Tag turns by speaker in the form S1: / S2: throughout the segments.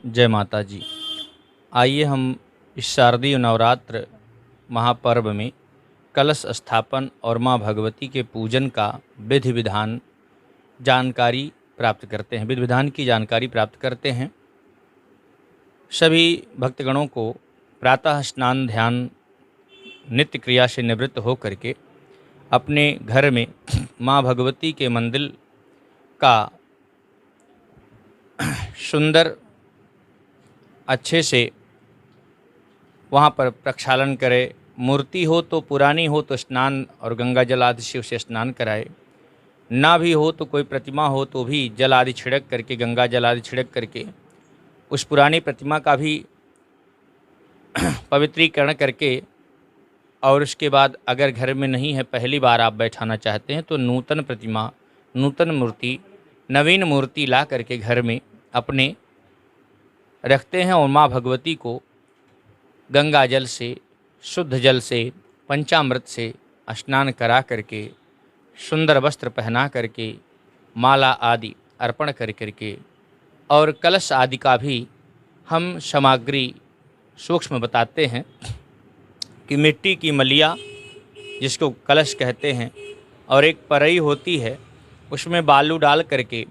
S1: जय माता जी। आइए हम इस शारदीय नवरात्र महापर्व में कलश स्थापन और माँ भगवती के पूजन का विधि विधान जानकारी प्राप्त करते हैं। विधि विधान की जानकारी प्राप्त करते हैं। सभी भक्तगणों को प्रातः स्नान ध्यान नित्य क्रिया से निवृत्त हो करके अपने घर में माँ भगवती के मंदिर का सुंदर अच्छे से वहाँ पर प्रक्षालन करे। मूर्ति हो तो पुरानी हो तो स्नान और गंगा जल आदि से उसे स्नान कराए। ना भी हो तो कोई प्रतिमा हो तो भी जल आदि छिड़क करके, गंगा जल आदि छिड़क करके उस पुरानी प्रतिमा का भी पवित्रीकरण करके, और उसके बाद अगर घर में नहीं है, पहली बार आप बैठाना चाहते हैं, तो नूतन प्रतिमा, नूतन मूर्ति, नवीन मूर्ति ला करके घर में अपने रखते हैं और माँ भगवती को गंगा जल से, शुद्ध जल से, पंचामृत से स्नान करा करके, सुंदर वस्त्र पहना करके, माला आदि अर्पण कर करके, और कलश आदि का भी हम सामग्री सूक्ष्म बताते हैं कि मिट्टी की मलिया, जिसको कलश कहते हैं, और एक परई होती है, उसमें बालू डाल करके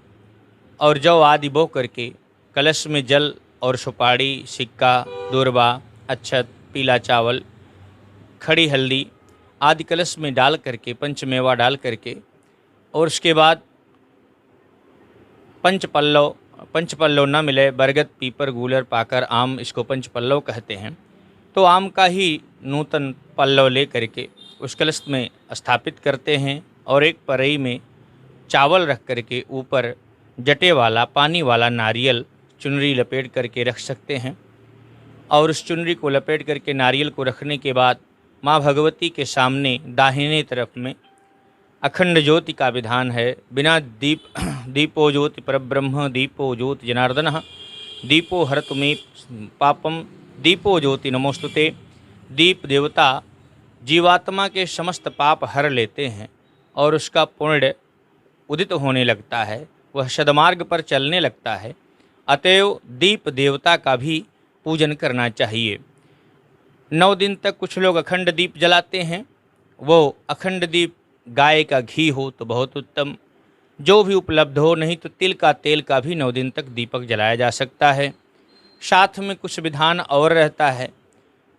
S1: और जौ आदि बो करके कलश में जल और सुपारी, सिक्का, दूर्वा, अक्षत, पीला चावल, खड़ी हल्दी आदि कलश में डाल करके, पंचमेवा डाल करके, और उसके बाद पंचपल्लव न मिले, बरगद, पीपर, गूलर, पाकर, आम, इसको पंचपल्लव कहते हैं, तो आम का ही नूतन पल्लव ले करके उस कलश में स्थापित करते हैं। और एक परई में चावल रख करके ऊपर जटे वाला, पानी वाला नारियल चुनरी लपेट करके रख सकते हैं। और उस चुनरी को लपेट करके नारियल को रखने के बाद माँ भगवती के सामने दाहिने तरफ में अखंड ज्योति का विधान है। बिना दीपो ज्योति परब्रह्म, दीपो ज्योति जनार्दन, दीपो हरतु मे पापम, दीपो ज्योति नमोस्तुते। दीप देवता जीवात्मा के समस्त पाप हर लेते हैं और उसका पुण्य उदित होने लगता है, वह सद्मार्ग पर चलने लगता है। अतएव दीप देवता का भी पूजन करना चाहिए। 9 दिन तक कुछ लोग अखंड दीप जलाते हैं। वो अखंड दीप गाय का घी हो तो बहुत उत्तम, जो भी उपलब्ध हो, नहीं तो तिल का तेल का भी 9 दिन तक दीपक जलाया जा सकता है। साथ में कुछ विधान और रहता है।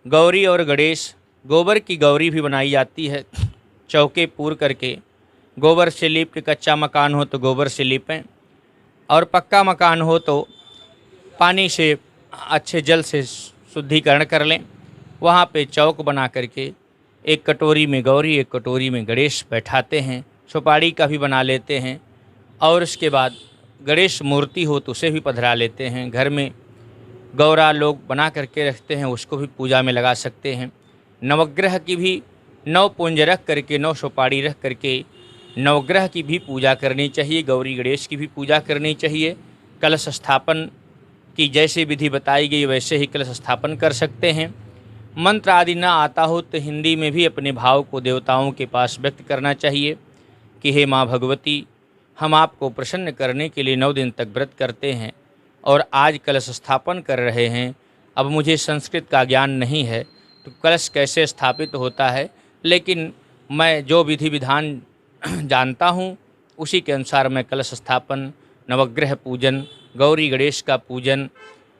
S1: गौरी और गणेश, गोबर की गौरी भी बनाई जाती है। चौके पूर करके गोबर से लीप के, कच्चा मकान हो तो गोबर से लीपें, और पक्का मकान हो तो पानी से, अच्छे जल से शुद्धिकरण कर लें। वहाँ पे चौक बना करके एक कटोरी में गौरी, एक कटोरी में गणेश बैठाते हैं। सुपारी का भी बना लेते हैं, और उसके बाद गणेश मूर्ति हो तो उसे भी पधरा लेते हैं। घर में गौरा लोग बना करके रखते हैं, उसको भी पूजा में लगा सकते हैं। नवग्रह की भी 9 पुंज रख करके, 9 सुपारी रख करके नवग्रह की भी पूजा करनी चाहिए। गौरी गणेश की भी पूजा करनी चाहिए। कलश स्थापन की जैसे विधि बताई गई वैसे ही कलश स्थापन कर सकते हैं। मंत्र आदि ना आता हो तो हिंदी में भी अपने भाव को देवताओं के पास व्यक्त करना चाहिए कि हे माँ भगवती, हम आपको प्रसन्न करने के लिए 9 दिन तक व्रत करते हैं और आज कलश स्थापन कर रहे हैं। अब मुझे संस्कृत का ज्ञान नहीं है तो कलश कैसे स्थापित होता है, लेकिन मैं जो विधि विधान जानता हूँ उसी के अनुसार मैं कलश स्थापन, नवग्रह पूजन, गौरी गणेश का पूजन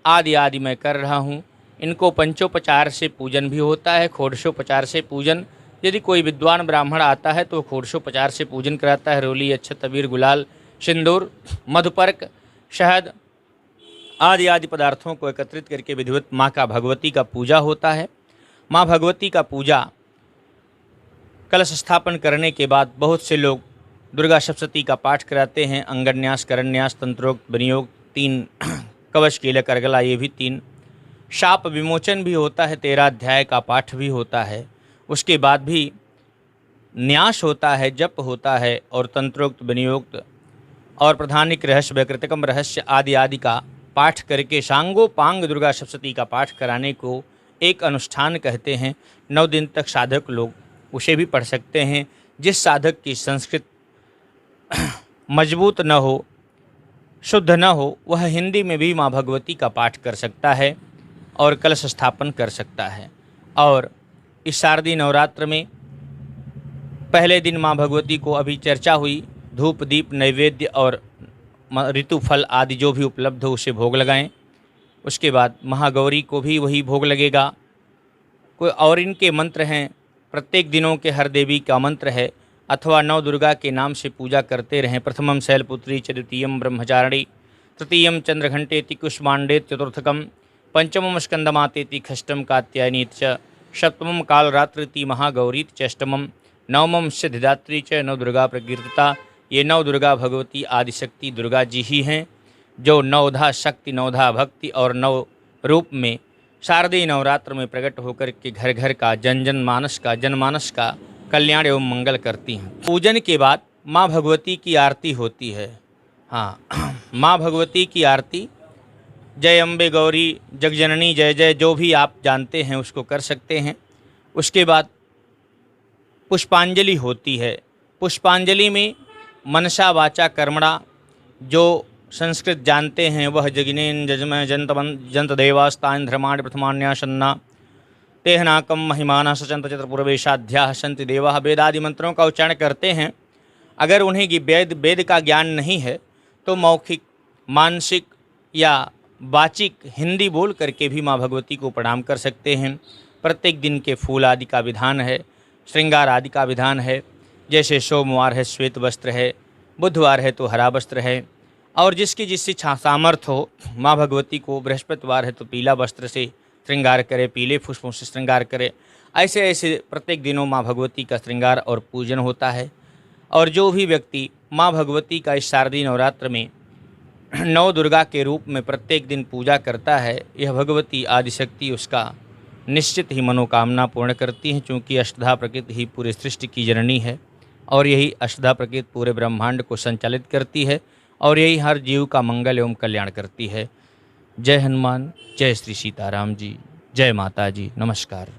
S1: आदि आदि मैं कर रहा हूँ। इनको पंचोपचार से पूजन भी होता है, षोडशोपचार से पूजन। यदि कोई विद्वान ब्राह्मण आता है तो षोडशोपचार से पूजन कराता है। रोली, अक्षत, अबीर, गुलाल, सिंदूर, मधुपर्क, शहद आदि आदि पदार्थों को एकत्रित करके विधिवत माँ का, भगवती का पूजा होता है। माँ भगवती का पूजा कलश स्थापन करने के बाद बहुत से लोग दुर्गा सप्तशती का पाठ कराते हैं। अंगन्यास, करन्यास, तंत्रोक्त, विनियोग, 3 कवच, कीलक, अर्गला, ये भी 3। शाप विमोचन भी होता है, 13 अध्याय का पाठ भी होता है। उसके बाद भी न्यास होता है, जप होता है, और तंत्रोक्त, विनियोक्त और प्रधानिक रहस्य, वैकृतिकम रहस्य आदि आदि का पाठ करके सांगोपांग दुर्गा सप्तशती का पाठ कराने को एक अनुष्ठान कहते हैं। 9 दिन तक साधक लोग उसे भी पढ़ सकते हैं। जिस साधक की संस्कृत मजबूत न हो शुद्ध न हो वह हिंदी में भी माँ भगवती का पाठ कर सकता है और कलश स्थापन कर सकता है। और इस शारदीय नवरात्र में पहले दिन माँ भगवती को अभी चर्चा हुई, धूप दीप नैवेद्य और ऋतु फल आदि जो भी उपलब्ध हो उसे भोग लगाएं। उसके बाद महागौरी को भी वही भोग लगेगा। कोई और इनके मंत्र हैं, प्रत्येक दिनों के हर देवी का मंत्र है, अथवा नव दुर्गा के नाम से पूजा करते रहें। प्रथमम शैलपुत्री च, द्वितीयम ब्रह्मचारिणी, तृतीयम चंद्रघंटेति कुष्मांडे, चतुर्थकम पंचमम स्कंदमातेति, खष्टम कात्यायनी च, सप्तमम कालरात्रिति महागौरीति च, अष्टमम नवमम सिद्धिदात्री च। नव दुर्गा प्रकीर्तिता। ये नव दुर्गा भगवती आदिशक्ति दुर्गा जी ही हैं, जो नवधा शक्ति, नवधा भक्ति और नव रूप में शारदीय नवरात्र में प्रकट होकर के घर घर का जनमानस का कल्याण एवं मंगल करती हैं। पूजन के बाद माँ भगवती की आरती होती है। हाँ, माँ भगवती की आरती जय अम्बे गौरी जगजननी जय जय जो भी आप जानते हैं उसको कर सकते हैं। उसके बाद पुष्पांजलि होती है। पुष्पांजलि में मनसा वाचा कर्मणा, जो संस्कृत जानते हैं वह जगिनेन जजम जंत देवास्तान धर्माण प्रथमान्यासन्ना तेहनाकम महिमाना सचंत चतुर्वेशाध्याः सन्ति देवाः। वेदादि मंत्रों का उच्चारण करते हैं। अगर उन्हें वेद का ज्ञान नहीं है तो मौखिक, मानसिक या वाचिक हिंदी बोल करके भी माँ भगवती को प्रणाम कर सकते हैं। प्रत्येक दिन के फूल आदि का विधान है, श्रृंगार आदि का विधान है। जैसे सोमवार है श्वेत वस्त्र है, बुधवार है तो हरा वस्त्र है, और जिसकी जिससे सामर्थ्य हो माँ भगवती को बृहस्पतिवार है तो पीला वस्त्र से श्रृंगार करे, पीले पुष्पों से श्रृंगार करे। ऐसे ऐसे प्रत्येक दिनों माँ भगवती का श्रृंगार और पूजन होता है। और जो भी व्यक्ति माँ भगवती का इस शारदीय नवरात्र में नव दुर्गा के रूप में प्रत्येक दिन पूजा करता है, यह भगवती आदिशक्ति उसका निश्चित ही मनोकामना पूर्ण करती हैं, क्योंकि अष्टधा प्रकृति ही पूरे सृष्टि की जननी है और यही अष्टधा प्रकृति पूरे ब्रह्मांड को संचालित करती है और यही हर जीव का मंगल एवं कल्याण करती है। जय हनुमान, जय श्री सीताराम जी, जय माता जी, नमस्कार।